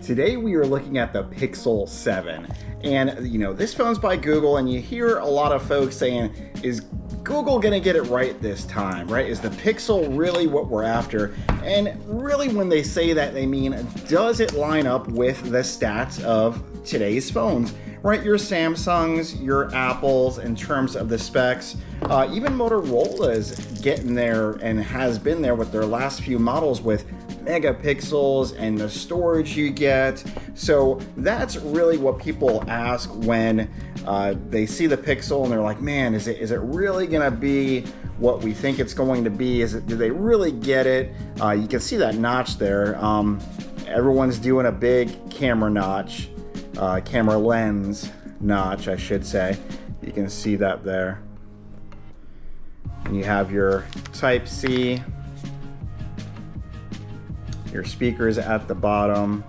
Today we are looking at the Pixel 7, and you know, this phone's by Google, and you hear a lot of folks saying, is Google gonna get it right this time, right? Is the Pixel really what we're after? And really when they say that, they mean, does it line up with the stats of today's phones? Right, your Samsungs, your Apples in terms of the specs, even Motorola's getting there and has been there with their last few models with megapixels and the storage you get. So that's really what people ask when they see the Pixel and they're like, man, is it really gonna be what we think it's going to be? Do they really get it? You can see that notch there. Everyone's doing a big camera notch. Camera lens notch, I should say. You can see that there. And you have your Type-C, your speakers at the bottom.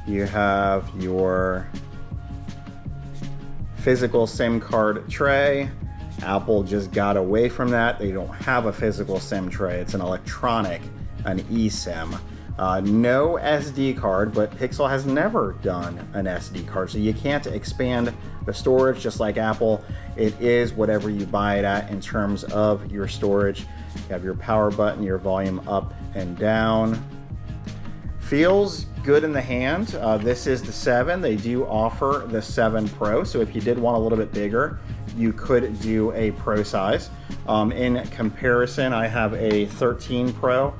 You have your physical SIM card tray. Apple just got away from that. They don't have a physical SIM tray. It's an electronic, an eSIM. No SD card, but Pixel has never done an SD card, so you can't expand the storage just like Apple. It is whatever you buy it at in terms of your storage. You have your power button, your volume up and down. Feels good in the hand. This is the 7. They do offer the 7 Pro, so if you did want a little bit bigger, you could do a Pro size. In comparison, I have a 13 Pro.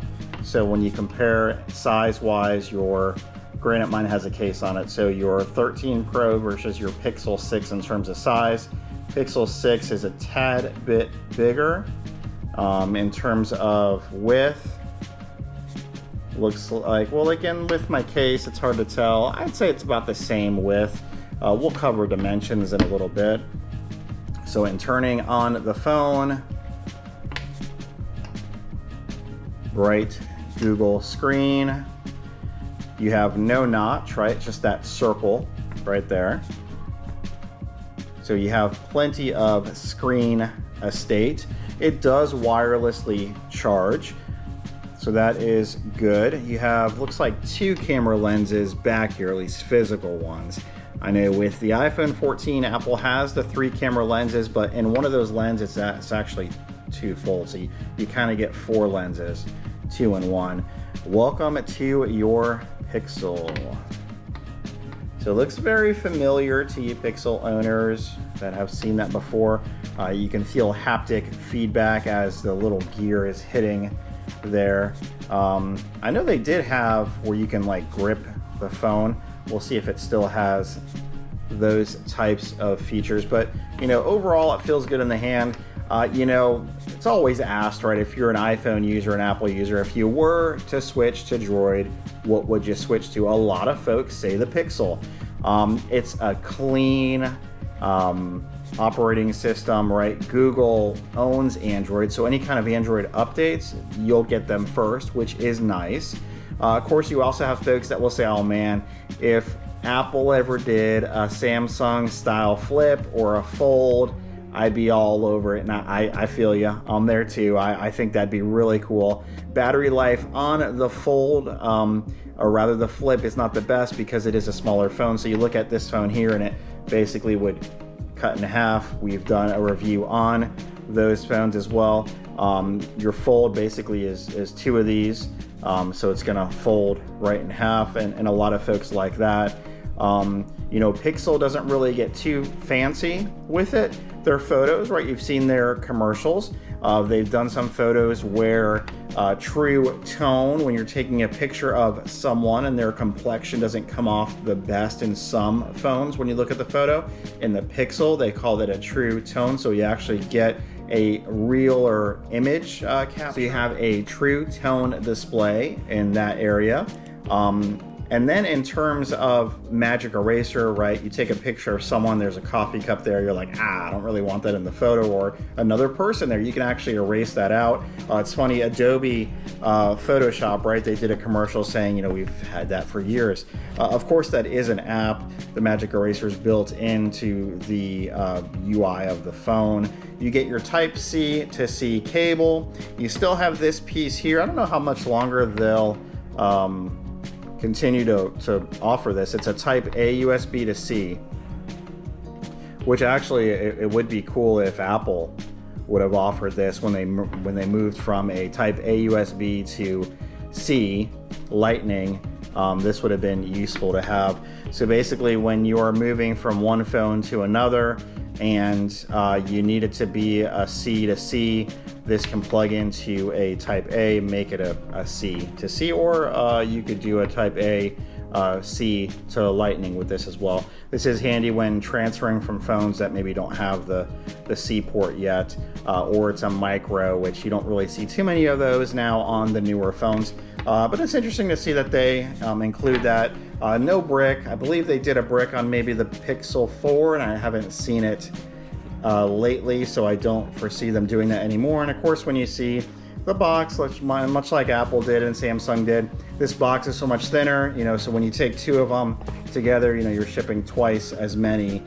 So when you compare size-wise, granted mine has a case on it, so your 13 Pro versus your Pixel 6 in terms of size. Pixel 6 is a tad bit bigger. In terms of width, looks like, well, again, with my case, it's hard to tell. I'd say it's about the same width. We'll cover dimensions in a little bit. So in turning on the phone, bright Google screen. You have no notch, right? Just that circle right there. So you have plenty of screen estate. It does wirelessly charge, so that is good. You have, looks like 2 camera lenses back here, at least physical ones. I know with the iPhone 14, Apple has the 3 camera lenses, but in one of those lenses, it's actually 2 full, so you kind of get 4 lenses. 2 in 1. Welcome to your Pixel. So it looks very familiar to you Pixel owners that have seen that before. You can feel haptic feedback as the little gear is hitting there. I know they did have where you can like grip the phone. We'll see if it still has those types of features, but you know, overall it feels good in the hand. You know, it's always asked, right, if you're an iPhone user, an Apple user, if you were to switch to Droid, what would you switch to? A lot of folks say the Pixel. It's a clean operating system, right? Google owns Android, so any kind of Android updates, you'll get them first, which is nice. Of course, you also have folks that will say, oh man, if Apple ever did a Samsung style flip or a fold, I'd be all over it. And I feel you. I'm there too. I think that'd be really cool. Battery life on the fold, or rather the flip, is not the best because it is a smaller phone. So you look at this phone here and it basically would cut in half. We've done a review on those phones as well. Your fold basically is 2 of these. So it's gonna fold right in half, and a lot of folks like that. You know, Pixel doesn't really get too fancy with it. Their photos, right? You've seen their commercials. They've done some photos where true tone, when you're taking a picture of someone and their complexion doesn't come off the best in some phones when you look at the photo. In the Pixel, they call it a true tone, so you actually get a realer image capture. So you have a true tone display in that area. And then in terms of magic eraser, right, you take a picture of someone, there's a coffee cup there, you're like, I don't really want that in the photo, or another person there, you can actually erase that out. It's funny, Adobe Photoshop, right, they did a commercial saying, we've had that for years. Of course, that is an app. The magic eraser is built into the UI of the phone. You get your Type-C to C cable. You still have this piece here. I don't know how much longer they'll continue to offer this. It's a Type A USB to C, which actually it would be cool if Apple would have offered this when they moved from a Type A USB to C Lightning. This would have been useful to have. So basically, when you are moving from one phone to another and you need it to be a C to C, this can plug into a Type A, make it a C to C, or you could do a Type A C to Lightning with this as well. This is handy when transferring from phones that maybe don't have the C port yet, or it's a micro, which you don't really see too many of those now on the newer phones. But it's interesting to see that they include that. No brick. I believe they did a brick on maybe the Pixel 4, and I haven't seen it lately, so I don't foresee them doing that anymore. And of course, when you see the box, much like Apple did and Samsung did, this box is so much thinner, so when you take two of them together, you're shipping twice as many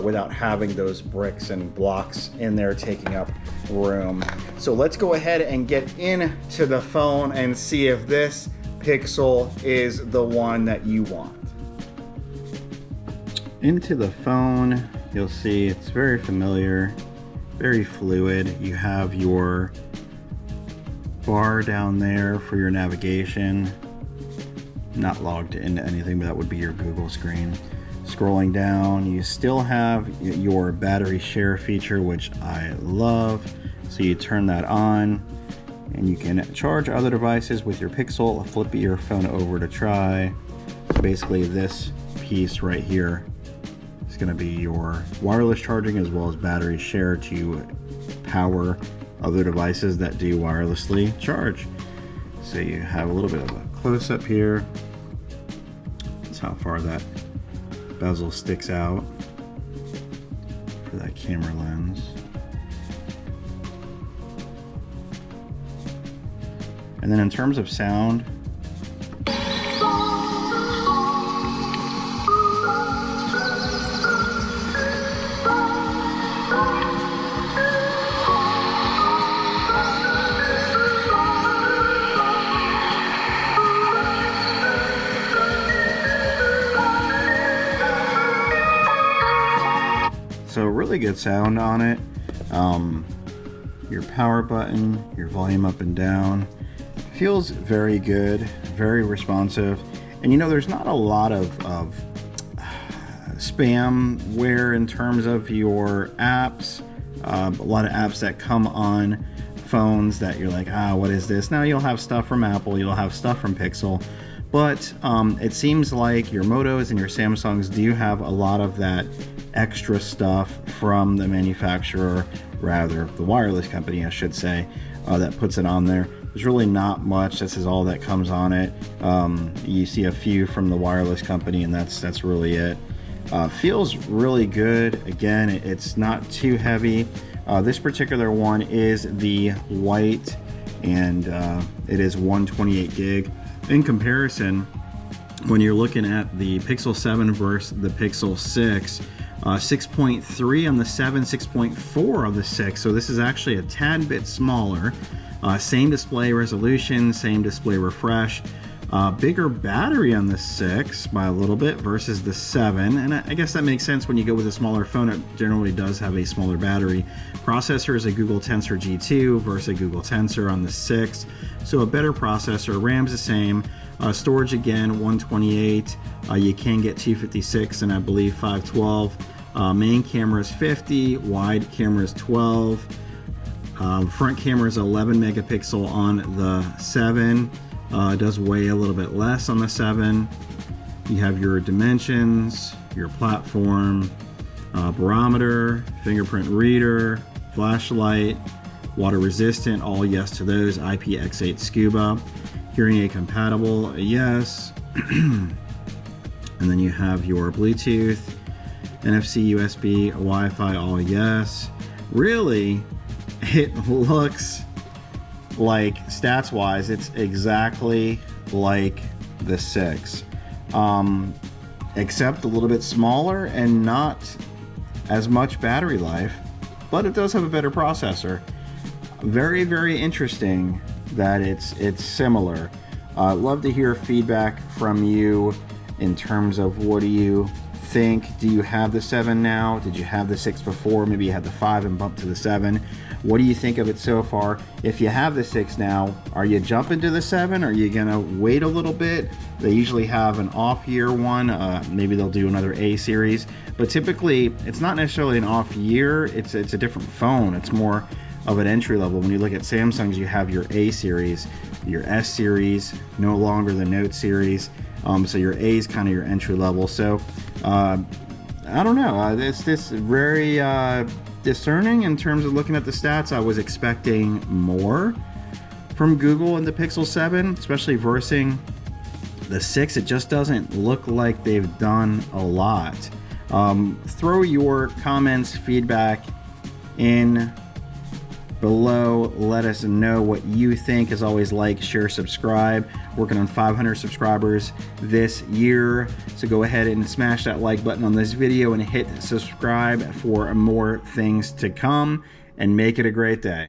without having those bricks and blocks in there taking up room. So let's go ahead and get into the phone and see if this Pixel is the one that you want. Into the phone, you'll see it's very familiar, very fluid. You have your bar down there for your navigation. Not logged into anything, but that would be your Google screen. Scrolling down, you still have your battery share feature, which I love. So you turn that on and you can charge other devices with your Pixel. Flip your phone over to try. So basically this piece right here is going to be your wireless charging as well as battery share to power other devices that do wirelessly charge. So you have a little bit of a close-up here. That's how far that bezel sticks out for that camera lens. And then in terms of sound, so really good sound on it. Your power button, your volume up and down, feels very good, very responsive. And there's not a lot of spamware in terms of your apps. A lot of apps that come on phones that you're like, what is this? Now you'll have stuff from Apple, you'll have stuff from Pixel, but it seems like your Motos and your Samsungs do have a lot of that extra stuff from the manufacturer, rather the wireless company I should say, that puts it on there. There's really not much. This is all that comes on it. You see a few from the wireless company, and that's really it. Feels really good. Again, it's not too heavy. This particular one is the white, and it is 128 gig. In comparison, when you're looking at the Pixel 7 versus the Pixel 6, 6.3 on the 7, 6.4 on the 6, so this is actually a tad bit smaller. Same display resolution, same display refresh, bigger battery on the 6 by a little bit versus the 7, and I guess that makes sense when you go with a smaller phone. It generally does have a smaller battery. Processor is a Google Tensor G2 versus a Google Tensor on the 6, so a better processor. RAM's the same. Storage again, 128. You can get 256 and I believe 512. Main camera is 50, wide camera is 12. Front camera is 11 megapixel on the 7. It does weigh a little bit less on the 7. You have your dimensions, your platform, barometer, fingerprint reader, flashlight, water resistant, all yes to those. IPX8 scuba. Hearing aid compatible, yes. And then you have your Bluetooth, NFC, USB, Wi-Fi, all yes. Really, it looks like, stats wise, it's exactly like the 6, except a little bit smaller and not as much battery life, but it does have a better processor. Very, very interesting that it's similar. I'd love to hear feedback from you in terms of, what do you think? Do you have the 7 now? Did you have the 6 before? Maybe you had the 5 and bumped to the 7. What do you think of it so far? If you have the 6 now, are you jumping to the 7? Are you gonna wait a little bit? They usually have an off year one. Maybe they'll do another A series, but typically it's not necessarily an off year. It's a different phone. It's more of an entry level. When you look at Samsung's, you have your A series, your S series, no longer the Note series. So your A is kind of your entry level. So I don't know. It's this very discerning in terms of looking at the stats. I was expecting more from Google in the Pixel 7, especially versus the 6. It just doesn't look like they've done a lot. Throw your comments, feedback in below. Let us know what you think. As always, like, share, subscribe. Working on 500 subscribers this year, so go ahead and smash that like button on this video and hit subscribe for more things to come, and make it a great day.